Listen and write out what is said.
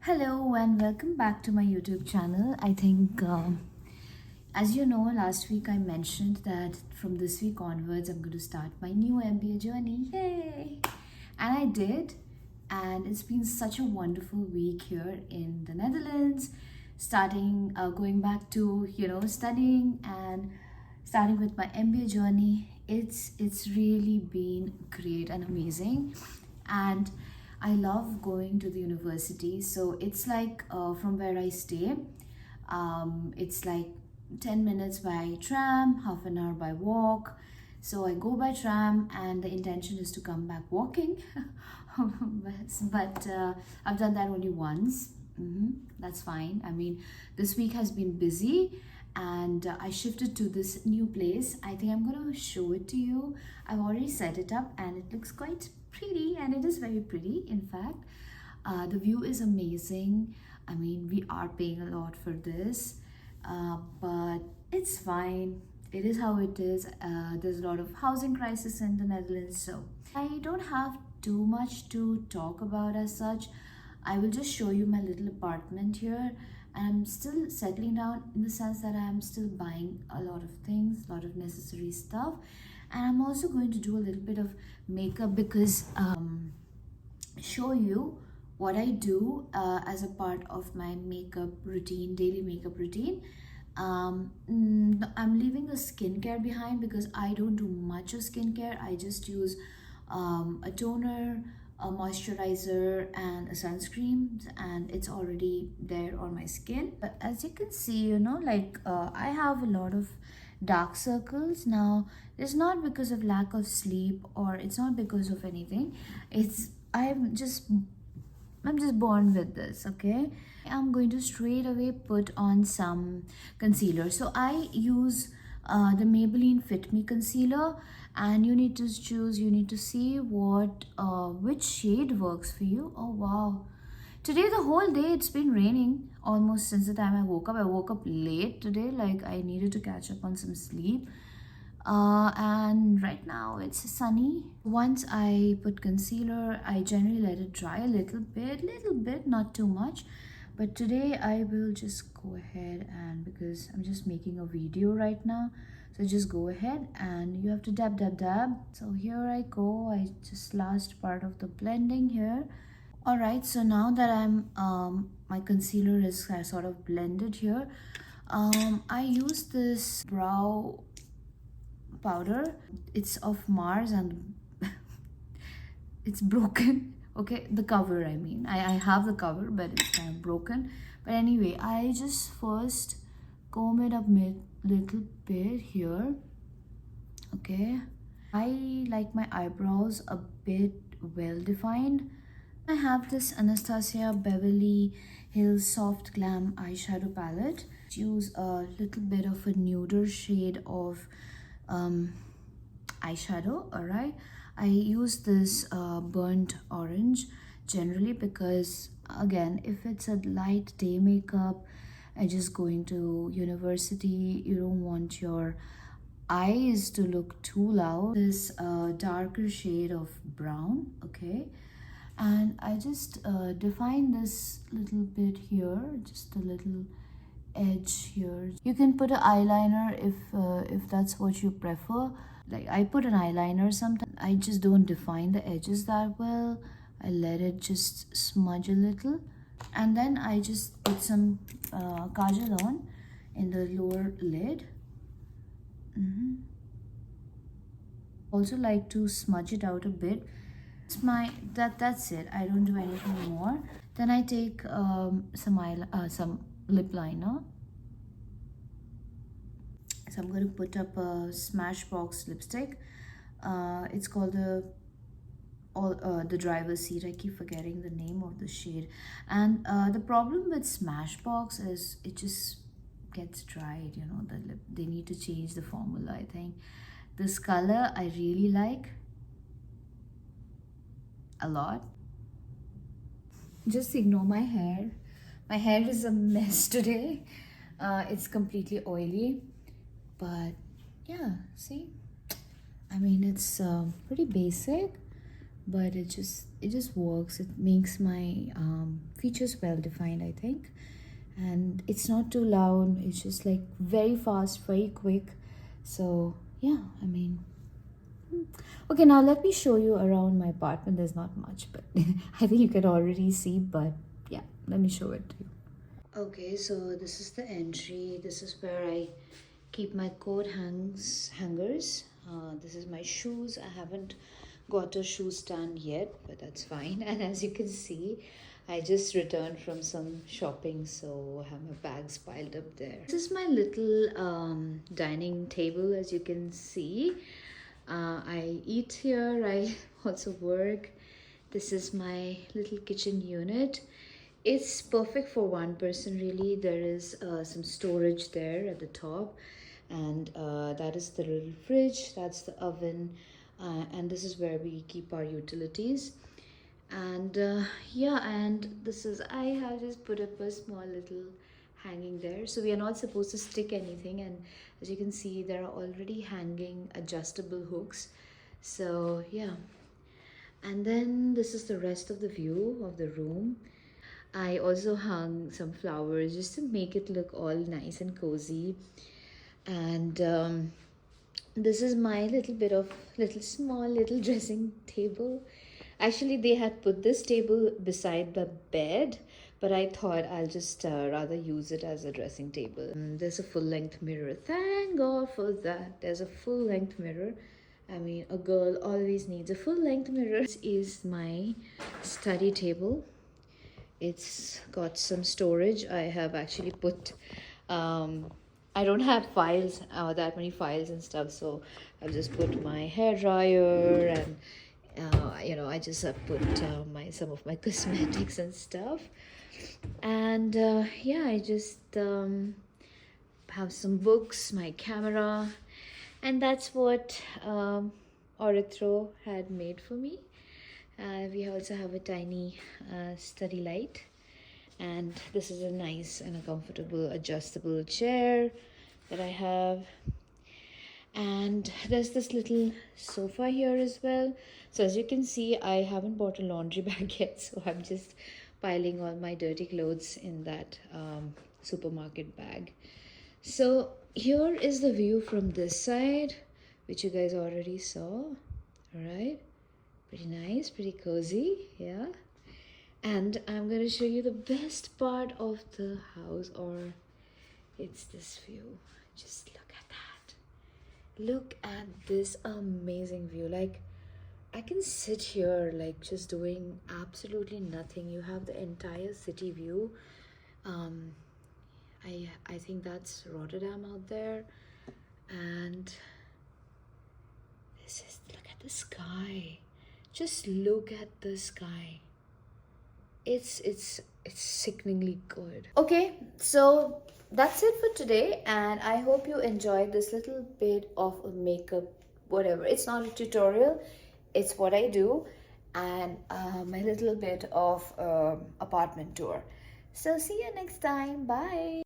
Hello and welcome back to my YouTube channel. I think, as you know, last week I mentioned that from this week onwards I'm going to start my new MBA journey. Yay! And I did, and it's been such a wonderful week here in the Netherlands, going back to studying and starting with my MBA journey. It's really been great and amazing, and I love going to the university. So it's like from where I stay, it's like 10 minutes by tram, half an hour by walk. So I go by tram, and the intention is to come back walking. but I've done that only once. That's fine. I mean, this week has been busy, and I shifted to this new place. I think I'm gonna show it to you. I've already set it up, and it looks quite pretty, and it is very pretty, in fact. The view is amazing. I mean, we are paying a lot for this, but it's fine. It is how it is. There's a lot of housing crisis in the Netherlands, so I don't have too much to talk about as such. I will just show you my little apartment here. I'm still settling down, in the sense that I'm still buying a lot of things, a lot of necessary stuff. And I'm also going to do a little bit of makeup, because show you what I do as a part of my makeup routine, daily makeup routine. I'm leaving the skincare behind because I don't do much of skincare. I just use a toner, a moisturizer, and a sunscreen, and it's already there on my skin. But as you can see, I have a lot of dark circles now. It's not because of lack of sleep, or it's not because of anything. I'm just born with this. Okay, I'm going to straight away put on some concealer. So I use the Maybelline Fit Me concealer, and you need to choose, you need to see which shade works for you. Oh wow, today the whole day it's been raining almost since the time I woke up. I woke up late today, like I needed to catch up on some sleep. And right now it's sunny. Once I put concealer, I generally let it dry a little bit, not too much. But today I will just go ahead, and because I'm just making a video right now, so just go ahead and you have to dab. So here I go. I just last part of the blending here. All right, so now that my concealer is sort of blended here, I use this brow powder. It's of Mars, and it's broken. Okay, the cover, I mean, I have the cover, but it's kind of broken. But anyway, I just first comb it up little bit here. Okay, I like my eyebrows a bit well defined. I have this Anastasia Beverly Hills Soft Glam eyeshadow palette. Use a little bit of a nuder shade of eyeshadow. All right, I use this burnt orange generally, because again, if it's a light day makeup and just going to university, you don't want your eyes to look too loud. This darker shade of brown. Okay, and I just define this little bit here, just a little edge here. You can put an eyeliner if that's what you prefer. Like, I put an eyeliner sometimes. I just don't define the edges that well. I let it just smudge a little, and then I just put some kajal on in the lower lid. Also like to smudge it out a bit. That's it. I don't do anything more. Then I take some lip liner. So I'm going to put up a Smashbox lipstick. It's called the driver's seat. I keep forgetting the name of the shade. And the problem with Smashbox is it just gets dried. The lip. They need to change the formula, I think. This color I really like a lot. Just ignore my hair. My hair is a mess today. It's completely oily, but yeah, see, I mean, it's pretty basic, but it just works. It makes my features well defined, I think. And it's not too loud, it's just like very fast, very quick. So yeah, I mean, okay, now let me show you around my apartment. There's not much, but I think you can already see, but yeah, let me show it to you. Okay, so this is the entry. This is where I keep my coat hangers. This is my shoes. I haven't got a shoe stand yet, but that's fine. And as you can see, I just returned from some shopping, so I have my bags piled up there. This is my little dining table, as you can see. I eat here, I also work. This is my little kitchen unit. It's perfect for one person, really. There is some storage there at the top, and that is the little fridge, that's the oven, and this is where we keep our utilities. And yeah, and this is, I have just put up a small little hanging there, so we are not supposed to stick anything. And as you can see, there are already hanging adjustable hooks. So yeah, and then this is the rest of the view of the room. I also hung some flowers just to make it look all nice and cozy. And this is my little small little dressing table. Actually, they had put this table beside the bed, but I thought I'll just rather use it as a dressing table. There's a full-length mirror. Thank God for that. There's a full-length mirror. I mean, a girl always needs a full-length mirror. This is my study table. It's got some storage. I have actually put I don't have files, that many files and stuff, so I've just put my hair dryer, and I just have put my some of my cosmetics and stuff. And yeah, I just have some books, my camera, and that's what Orithro had made for me. We also have a tiny study light, and this is a nice and a comfortable adjustable chair that I have. And there's this little sofa here as well. So as you can see, I haven't bought a laundry bag yet, so I'm just piling all my dirty clothes in that supermarket bag. So here is the view from this side, which you guys already saw. All right, pretty nice, pretty cozy, yeah. And I'm gonna show you the best part of the house, or it's this view. Just look at that. Look at this amazing view. Like, I can sit here like just doing absolutely nothing. You have the entire city view. I think that's Rotterdam out there. And this is, look at the sky. Just look at the sky. It's sickeningly good. Okay, so that's it for today, and I hope you enjoyed this little bit of a makeup, whatever. It's not a tutorial, it's what I do, and my little bit of apartment tour. So see you next time. Bye.